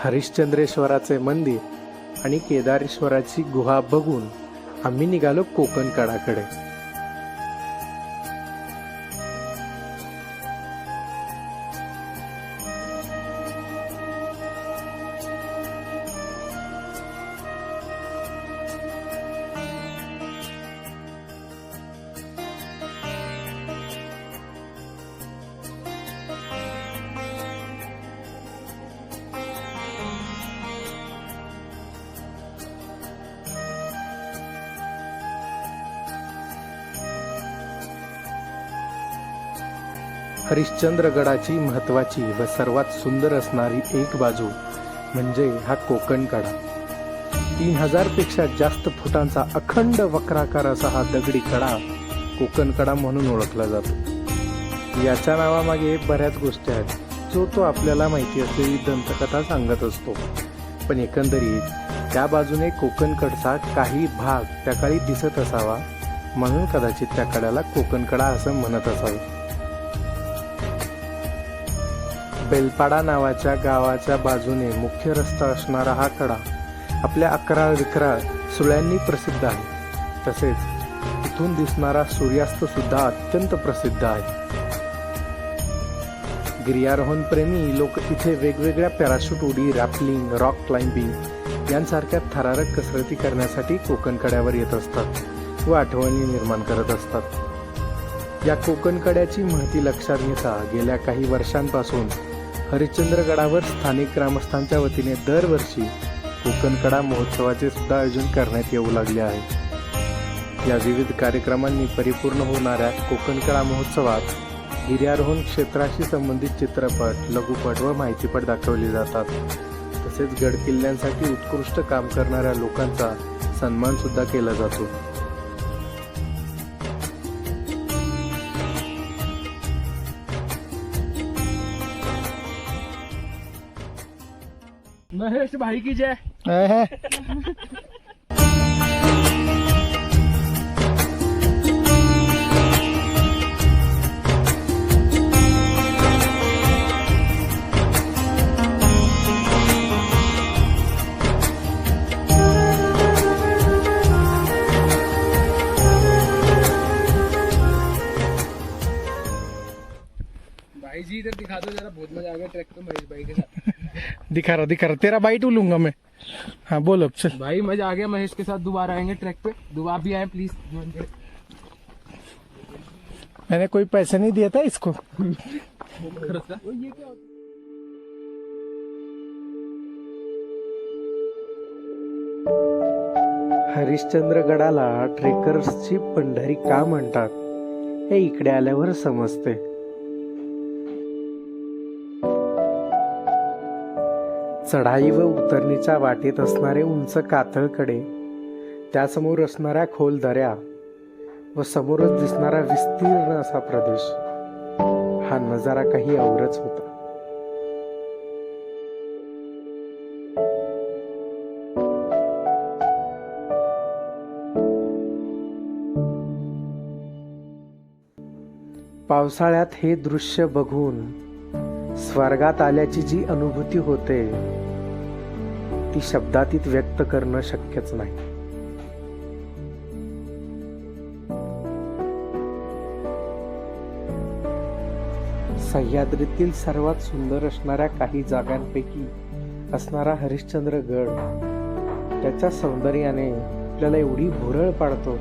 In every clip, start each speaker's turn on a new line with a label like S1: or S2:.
S1: हरिश्चंद्रेश्वराचे मंदिर आणि केदारेश्वराची गुहा बघून आम्ही निघालो कोकणकडाकडे. हरिश्चंद्रगडाची महत्वाची व सर्वात सुंदर असणारी एक बाजू म्हणजे हा कोकणकडा. 3000 पेक्षा जास्त फुटांचा अखंड वक्राकार असा हा दगडी कडा कोकणकडा म्हणून ओळखला जातो. याच्या नावामागे बऱ्याच गोष्टी आहेत, जो तो आपल्याला माहिती असलेली दंतकथा सांगत असतो. पण एकंदरीत त्या बाजूने कोकणकडचा काही भाग त्या काळी दिसत असावा, म्हणून कदाचित त्या कड्याला कोकणकडा असं म्हणत असावे. बेलपाडा नावाच्या गावाच्या बाजूने मुख्य रस्ता असणारा हा कडा आपल्या 11 विक्राळ सुळ्यांनी प्रसिद्ध आहे. तसेच इथून दिसणारा सूर्यास्त सुद्धा अत्यंत प्रसिद्ध आहे. गिर्यारोहण प्रेमी लोक इथे वेगवेगळ्या पॅराशूट उडी, रॅपलिंग, रॉक क्लाइम्बिंग यांसारख्या थरारक कसरती करण्यासाठी कोकणकड्यावर येत असतात व आठवणी निर्माण करत असतात. या कोकणकड्याची महती लक्षात घेता गेल्या काही वर्षांपासून हरिश्चंद्रगडावर स्थानिक ग्रामस्थांच्या वतीने दरवर्षी कोकणकडा महोत्सवाचे सुद्धा आयोजन करण्यात येऊ लागले आहे. या विविध कार्यक्रमांनी परिपूर्ण होणाऱ्या कोकणकडा महोत्सवात गिर्यारोहण क्षेत्राशी संबंधित चित्रपट, लघुपट व माहितीपट दाखवले जातात. तसेच गड किल्ल्यांसाठी उत्कृष्ट काम करणाऱ्या लोकांचा सन्मान सुद्धा केला जातो.
S2: महेश भाई की जय. भाई जी इधर दिखा दो जरा, बहुत मजा आ गया ट्रैक पे महेश भाई के साथ.
S1: दिखा रहा तेरा बाइट लूंगा मैं. हाँ बोल अब चल.
S2: भाई मजा आ गया, महेश के साथ दोबारा आएंगे ट्रैक पे. आप भी आए प्लीज ज्वाइन करें.
S1: मैंने कोई पैसे नहीं दिया था इसको.
S2: ये क्या
S1: हरिश्चंद्रगडाला ट्रेकर्सची पंढरी का म्हणतात हे इकडे आल्यावर समजते. चढाई व उतरणीच्या वाटेत असणारे उंच कातळकडे, त्यासमोर असणाऱ्या खोल दऱ्या व समोरच दिसणारा विस्तीर्ण असा प्रदेश, हा नजारा काही औरच होता. पावसाळ्यात हे दृश्य बघून स्वर्गात आल्याची जी अनुभूती होते ती शब्दातीत व्यक्त करणं शक्यच नाही. सह्याद्रीतील सर्वात सुंदर असणाऱ्या काही जागांपैकी असणारा हरिश्चंद्रगड त्याच्या सौंदर्याने आपल्याला एवढी भुरळ पाडतो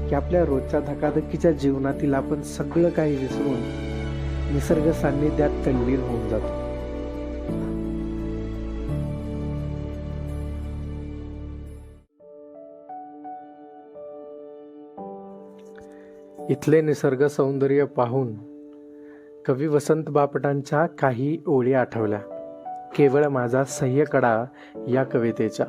S1: की आपल्या रोजच्या धकाधकीच्या जीवनातील आपण सगळं काही विसरून निसर्ग सान्निध्यात तल्लीन होऊन जातो. इथले निसर्ग सौंदर्य पाहून कवी वसंत बापटांच्या काही ओळी आठवल्या, केवळ माझा सह्यकडा या कवितेच्या.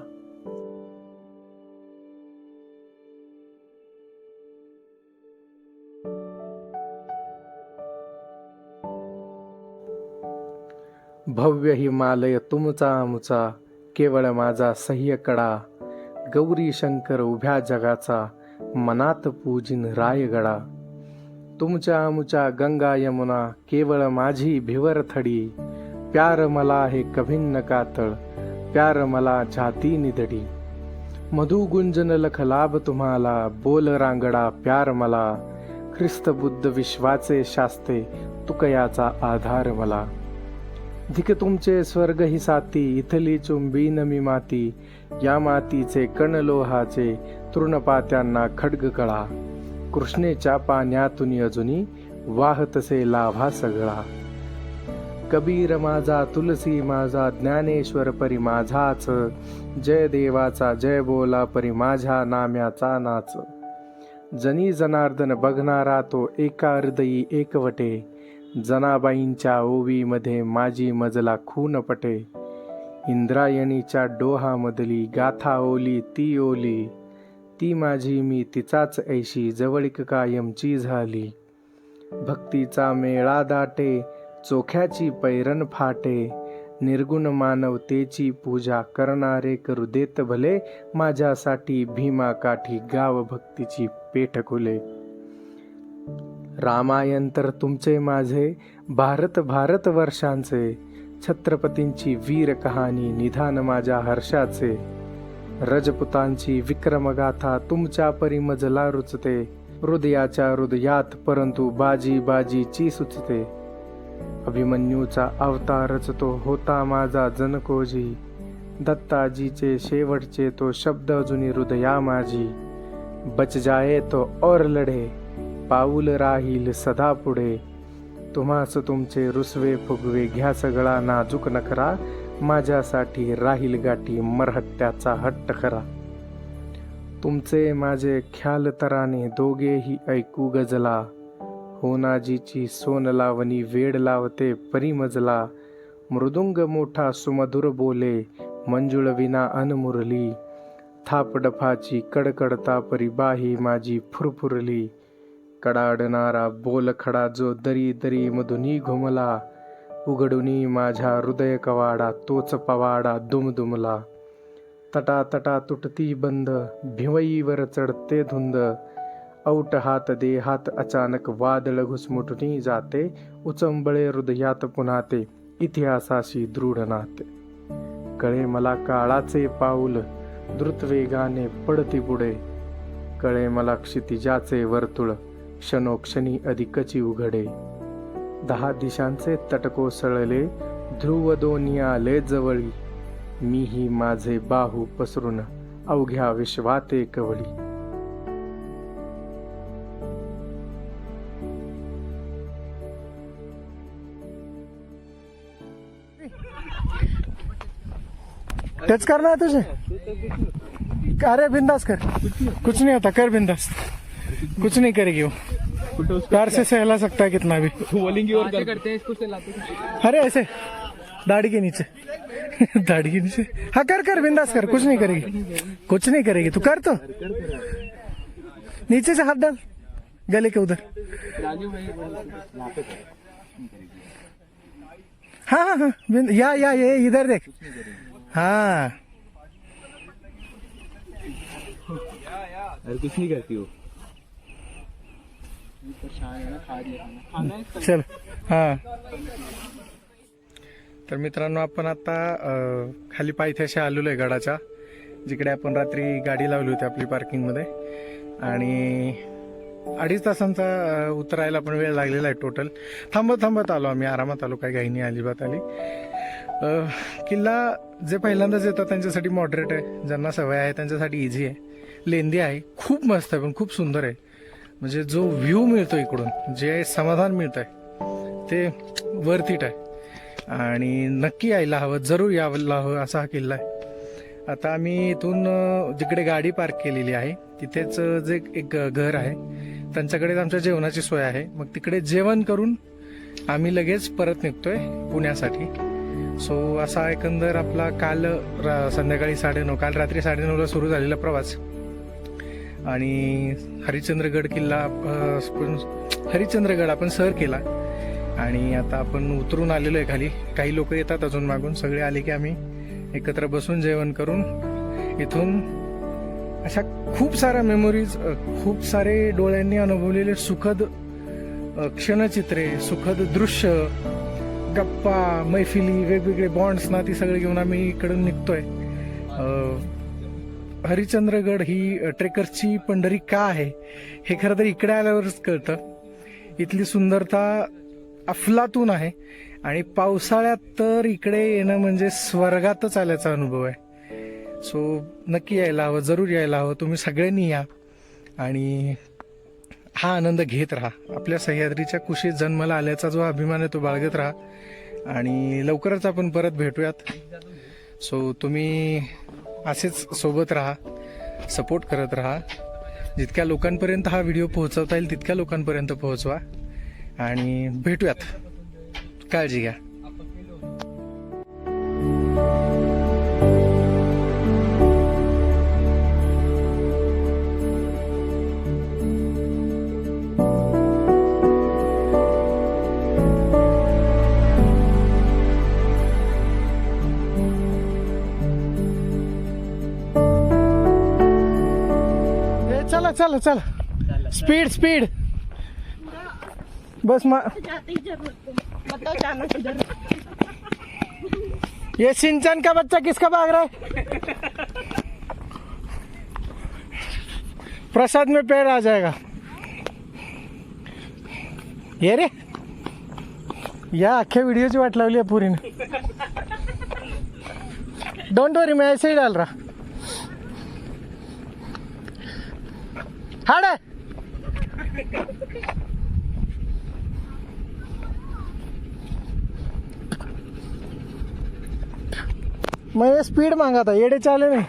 S1: भव्य हिमालय तुमचा आमुचा, केवळ माझा सह्यकडा, गौरी शंकर उभ्या जगाचा, मनात पूजिन रायगडा. तुमच्या आमुच्या गंगा यमुना, केवळ माझी भिवर थडी, प्यार मला आहे कभिन्न कातळ, प्यार मला छाती निधडी. मधु गुंजन लख लाभ तुम्हाला, बोल रांगडा प्यार मला. ख्रिस्त बुद्ध विश्वाचे शास्ते, तुकयाचा आधार मला. धिक तुमचे स्वर्ग ही साथी, इथली चुंबी नमी माती. या मातीचे कण लोहाचे, तृणपात्यांना खड्ग कळा. कृष्णेच्या पाण्यातून अजुनी, वाहतसे लाभा सगळा. कबीर माझा, तुलसी माझा, ज्ञानेश्वर परी माझाच. जय देवाचा जय बोला, परी माझ्या नाम्याचा नाच. जनी जनार्दन बघणारा तो, एका हृदयी एकवटे. जनाबाईंच्या ओवीमध्ये माझी मजला खून पटे. इंद्रायणीच्या डोहामधली गाथा ओली ती ओली. ती माझी मी तिचाच ऐशी, जवळीक कायमची झाली. भक्तीचा मेळा दाटे, चोख्याची पैरण फाटे. निर्गुण मानवतेची पूजा करणारे करू देत भले. माझ्यासाठी भीमा काठी गाव भक्तीची पेठ खुले. रामायण तर तुमचे माझे, भारत भारत वर्षांचे. छत्रपतींची वीर कहाणी, निधान माझ्या हर्षाचे. रजपुतांची विक्रमगाथा, तुमच्या परी मजला रुचते. हृदयाच्या हृदयात परंतु बाजी बाजीची सुचते. अभिमन्यूचा अवतारच तो होता माझा जनकोजी. दत्ताजीचे शेवटचे तो शब्द अजूनी हृदया माझी. बच जाए तो और लढे, पाऊल राहील सदा पुढे. तुम्हास तुमचे रुसवे फुगवे, घ्या सगळा नाजूक नखरा. माझ्यासाठी राहील गाठी, मरहट्ट्याचा हट्ट खरा. तुमचे माझे ख्याल तराने, दोघेही ऐकू गजला. होनाजीची सोन लावणी, वेड लावते परी मजला. मृदुंग मोठा सुमधुर बोले, मंजुळ विना अनमुरली. थापडफाची कडकडता परी बाही माझी फुरफुरली. कडाडणारा बोल खडा जो दरी दरी मधुनी घुमला. उघडुनी माझ्या हृदय कवाडा, तोच पवाडा दुमदुमला. तटा तटा तुटती बंद, भिवईवर चढते धुंद. औट हात देहात अचानक, वादळ घुसमुटणी जाते. उचंबळे हृदयात पुन्हा ते, इतिहासाशी दृढ नाते. कळे मला काळाचे पाऊल, द्रुत वेगाने पडती पुढे. कळे मला क्षितिजाचे वर्तुळ, क्षणोक्षणी अधिकची उघडे. 10 दिशांचे तट कोसळले, ध्रुव दोन्ही आले जवळी. मीही माझे बाहू पसरून, अवघ्या विश्वात एकवळी.
S3: टच करना है तुझे? अरे बिंदास कर, कुछ नहीं होता, कर बिंदास. कुछ नहीं करेगी वो, प्यार से सहला सकता है कितना भी.
S2: ऐसे करते हैं इसको, सहलाते हैं.
S3: अरे ऐसे दाढ़ी के नीचे दाढ़ी के नीचे. हाँ कर कर बिंदास कर, कुछ नहीं करेगी, कुछ नहीं करेगी. तू कर तो, नीचे से हाथ डाल गले के उधर. हाँ हाँ हाँ, या ये इधर देख. हाँ
S2: अरे कुछ नहीं करती वो.
S3: चल. हाँ तर मित्रांनो, आपण आता खाली पायथ्याशी आलेलो आहे गडाच्या, जिकडे आपण रात्री गाडी लावली होती आपली पार्किंगमध्ये. आणि 2.5 तासांचा उतरायला पण वेळ लागलेला आहे टोटल. थांबत आलो आम्ही, आरामात आलो, काही घाई नाही अजिबात आली. किल्ला जे पहिल्यांदाच येतात त्यांच्यासाठी मॉडरेट आहे, ज्यांना सवय आहे त्यांच्यासाठी इझी आहे. लेंदी आहे, खूप मस्त आहे, पण खूप सुंदर आहे. म्हणजे जो व्ह्यू मिळतो इकडून, जे समाधान मिळत आहे ते वर्थ इट आहे. आणि नक्की यायला हवं, जरूर यायला हवं असा हा किल्ला आहे. आता आम्ही इथून जिकडे गाडी पार्क केलेली आहे तिथेच जे एक घर आहे त्यांच्याकडेच आमच्या जेवणाची सोय आहे. मग तिकडे जेवण करून आम्ही लगेच परत निघतोय पुण्यासाठी. सो असा एकंदर आपला काल संध्याकाळी 9:30, काल रात्री 9:30ला सुरू झालेला प्रवास. आणि हरिश्चंद्रगड किल्ला, हरिश्चंद्रगड आपण सर केला. आणि आता आपण उतरून आलेलो आहे खाली. काही लोक येतात अजून मागून, सगळे आले की आम्ही एकत्र बसून जेवण करून इथून अशा खूप साऱ्या मेमोरीज, खूप सारे डोळ्यांनी अनुभवलेले सुखद क्षणचित्रे, सुखद दृश्य, गप्पा मैफिली वेगवेगळे बॉन्ड्स ना ती सगळे घेऊन आम्ही इकडून निघतोय. हरिश्चंद्रगड ही ट्रेकर्सची पंढरी का आहे हे खरं तर इकडे आल्यावरच कळतं. इथली सुंदरता अफलातून आहे आणि पावसाळ्यात तर इकडे येणं म्हणजे स्वर्गातच आल्याचा अनुभव आहे. सो नक्की यायला हवं, जरूर यायला हवं. तुम्ही सगळ्यांनी या आणि हा आनंद घेत राहा. आपल्या सह्याद्रीच्या कुशीत जन्माला आल्याचा जो अभिमान आहे तो बाळगत राहा आणि लवकरच आपण परत भेटूयात. सो तुम्ही असेच सोबत राहा, सपोर्ट करत राहा. जितक्या लोकांपर्यंत हा व्हिडिओ पोहोचवता येईल तितक्या लोकांपर्यंत पोहोचवा आणि भेटूयात. काळजी घ्या. चला चला चला, स्पीड स्पीड. बस
S4: बताओ जाना किधर?
S3: ये सिंचन का बच्चा किसका भाग रहा है? प्रसाद में पैर आ जाएगा. ये रे या अख्ख्या व्हिडिओची वाट लावली आहे पुरीने. डोंट वरी, मैं ऐसे ही डाल रहा. हाड मैं स्पीड मांगा था, येडे चाले में.